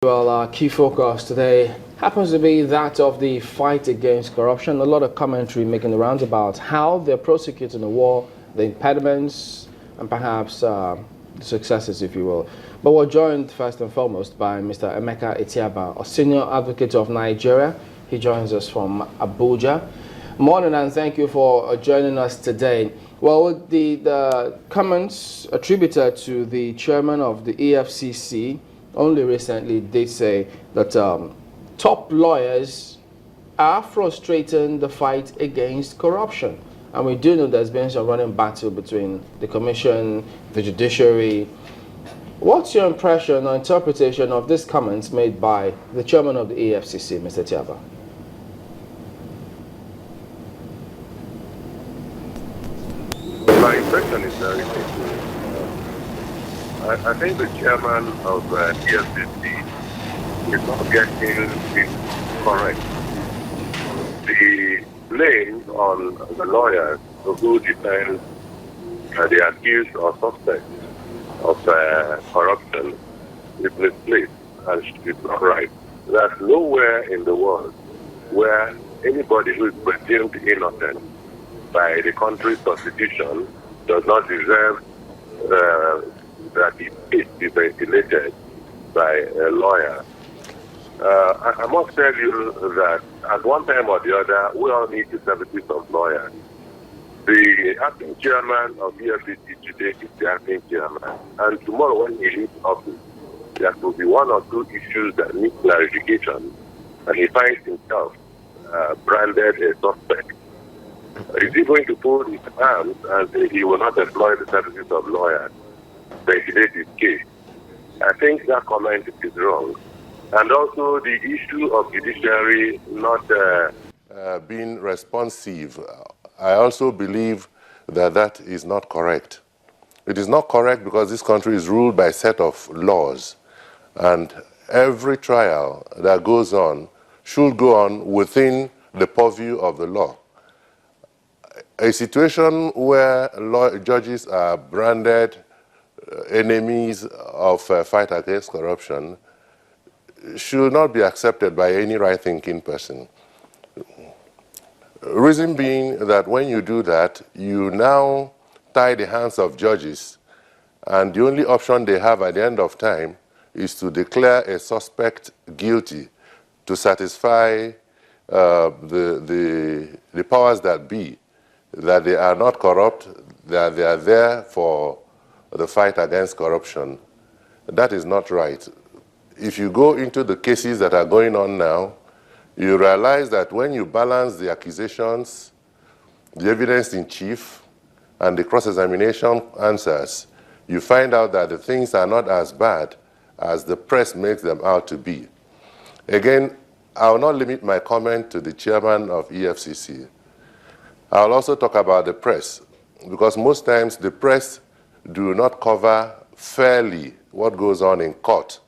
Well, our key focus today happens to be that of the fight against corruption. A lot of commentary making the rounds about how they're prosecuting the war, the impediments, and perhaps the successes, if you will. But we're joined first and foremost by Mr. Emeka Etiaba, a senior advocate of Nigeria. He joins us from Abuja. Morning, and thank you for joining us today. Well, the comments attributed to the chairman of the EFCC only recently did say that top lawyers are frustrating the fight against corruption. And we do know there's been some running battle between the commission, the judiciary. What's your impression or interpretation of these comments made by the chairman of the EFCC, Mr. Tiaba? My impression is very simple. I think the chairman of EFCC is not getting it correct. The blame on the lawyers who defend the accused or suspect of corruption is misplaced and is not right. There's nowhere in the world where anybody who is presumed innocent by the country's constitution does not deserve that his case be ventilated by a lawyer. I must tell you that at one time or the other, we all need the services of lawyers. The acting chairman of EFCC today is the acting chairman, and tomorrow when he leaves office, there will be one or two issues that need clarification, and he finds himself branded a suspect. Is he going to fold his arms and say he will not employ the services of lawyers to ventilate his case? I think that comment is wrong. And also the issue of judiciary not being responsive, I also believe that that is not correct. It is not correct because this country is ruled by a set of laws, and every trial that goes on should go on within the purview of the law. A situation where judges are branded enemies of fight against corruption should not be accepted by any right-thinking person. Reason being that when you do that, you now tie the hands of judges, and the only option they have at the end of time is to declare a suspect guilty to satisfy the powers that be, that they are not corrupt, that they are there for the fight against corruption. That is not right. If you go into the cases that are going on now, you realize that when you balance the accusations, the evidence in chief, and the cross-examination answers, you find out that the things are not as bad as the press makes them out to be. Again, I will not limit my comment to the chairman of EFCC. I will also talk about the press, because most times the press do not cover fairly what goes on in court.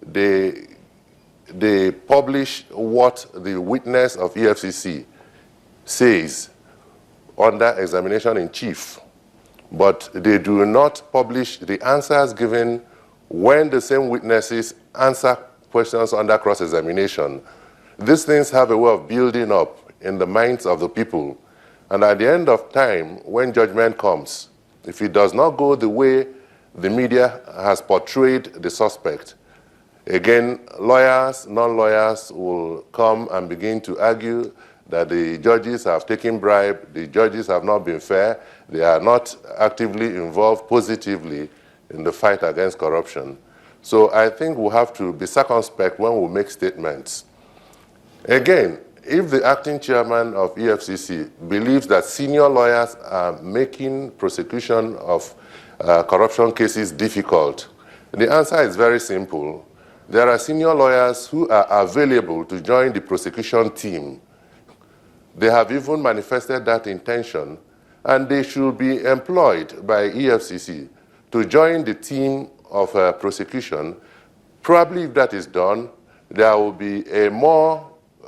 They publish what the witness of EFCC says under examination in chief, but they do not publish the answers given when the same witnesses answer questions under cross-examination. These things have a way of building up in the minds of the people, and at the end of time, when judgment comes, if it does not go the way the media has portrayed the suspect, again, lawyers, non-lawyers will come and begin to argue that the judges have taken bribe, the judges have not been fair, they are not actively involved positively in the fight against corruption. So I think we'll have to be circumspect when we make statements. Again, if the acting chairman of EFCC believes that senior lawyers are making prosecution of corruption cases difficult, the answer is very simple. There are senior lawyers who are available to join the prosecution team. They have even manifested that intention, and they should be employed by EFCC to join the team of prosecution. Probably if that is done, there will be a more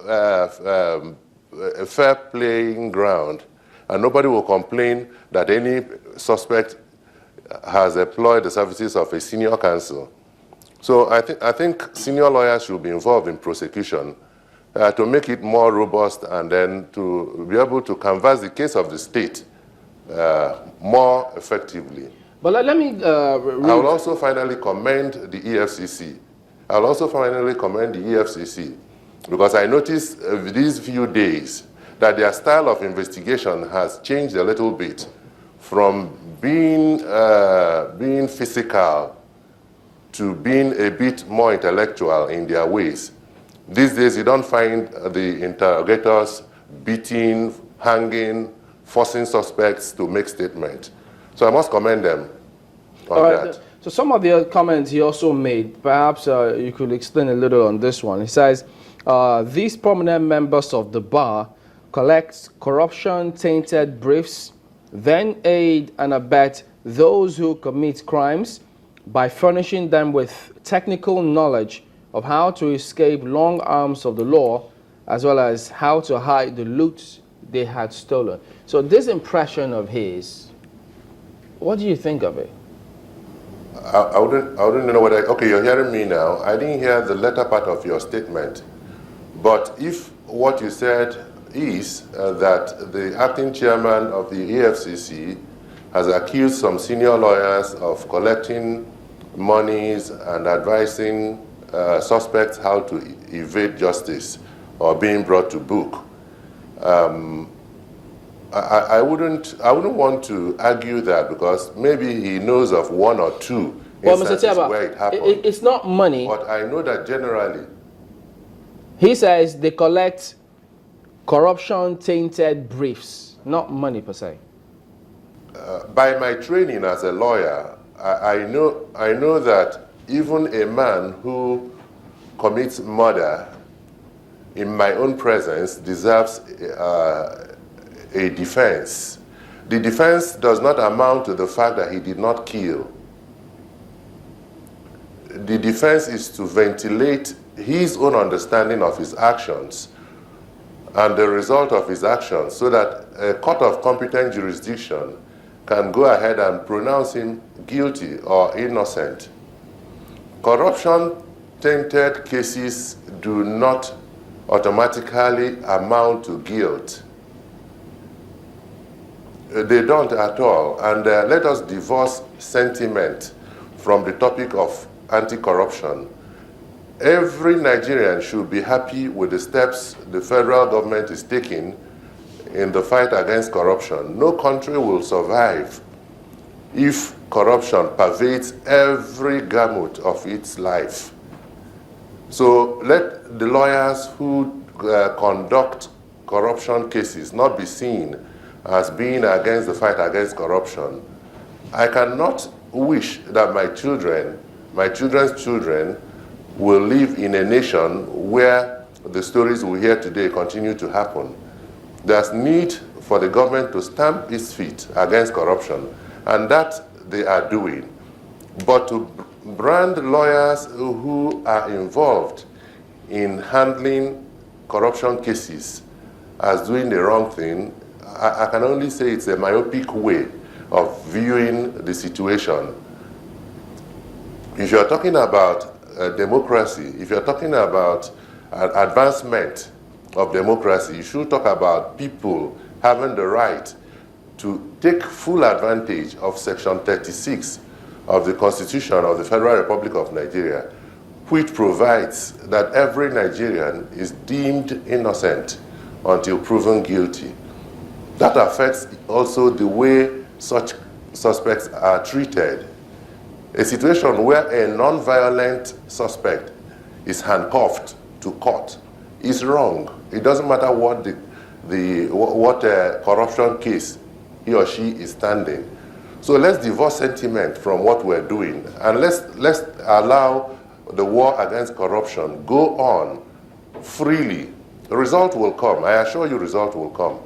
a fair playing ground, and nobody will complain that any suspect has employed the services of a senior counsel. So I think senior lawyers should be involved in prosecution to make it more robust and then to be able to canvass the case of the state more effectively. But let me I will also finally commend the EFCC. I will also finally commend the EFCC because I noticed these few days that their style of investigation has changed a little bit from being physical to being a bit more intellectual in their ways. These days, you don't find the interrogators beating, hanging, forcing suspects to make statements. So I must commend them on that. So some of the comments he also made, perhaps you could explain a little on this one. He says, these prominent members of the bar collect corruption-tainted briefs, then aid and abet those who commit crimes by furnishing them with technical knowledge of how to escape long arms of the law, as well as how to hide the loot they had stolen. So this impression of his, what do you think of it? I wouldn't know what okay, you're hearing me now. I didn't hear the latter part of your statement. But if what you said is that the acting chairman of the EFCC has accused some senior lawyers of collecting monies and advising suspects how to evade justice or being brought to book, I wouldn't want to argue that because maybe he knows of one or two instances where it happened. It's not money. But I know that generally. He says they collect corruption-tainted briefs, not money per se. By my training as a lawyer, I know that even a man who commits murder in my own presence deserves a defense. The defense does not amount to the fact that he did not kill. The defense is to ventilate his own understanding of his actions and the result of his actions so that a court of competent jurisdiction can go ahead and pronounce him guilty or innocent. Corruption-tainted cases do not automatically amount to guilt. They don't at all. And let us divorce sentiment from the topic of anti-corruption. Every Nigerian should be happy with the steps the federal government is taking in the fight against corruption. No country will survive if corruption pervades every gamut of its life. So let the lawyers who conduct corruption cases not be seen as being against the fight against corruption. I cannot wish that my children's children will live in a nation where the stories we hear today continue to happen. There's need for the government to stamp its feet against corruption, and that they are doing. But to brand lawyers who are involved in handling corruption cases as doing the wrong thing, I can only say it's a myopic way of viewing the situation. If you're talking about democracy, if you're talking about advancement of democracy, you should talk about people having the right to take full advantage of Section 36 of the Constitution of the Federal Republic of Nigeria, which provides that every Nigerian is deemed innocent until proven guilty. That affects also the way such suspects are treated. A situation where a non-violent suspect is handcuffed to court is wrong. It doesn't matter what corruption case he or she is standing. So let's divorce sentiment from what we're doing, and let's allow the war against corruption go on freely. The result will come. I assure you, result will come.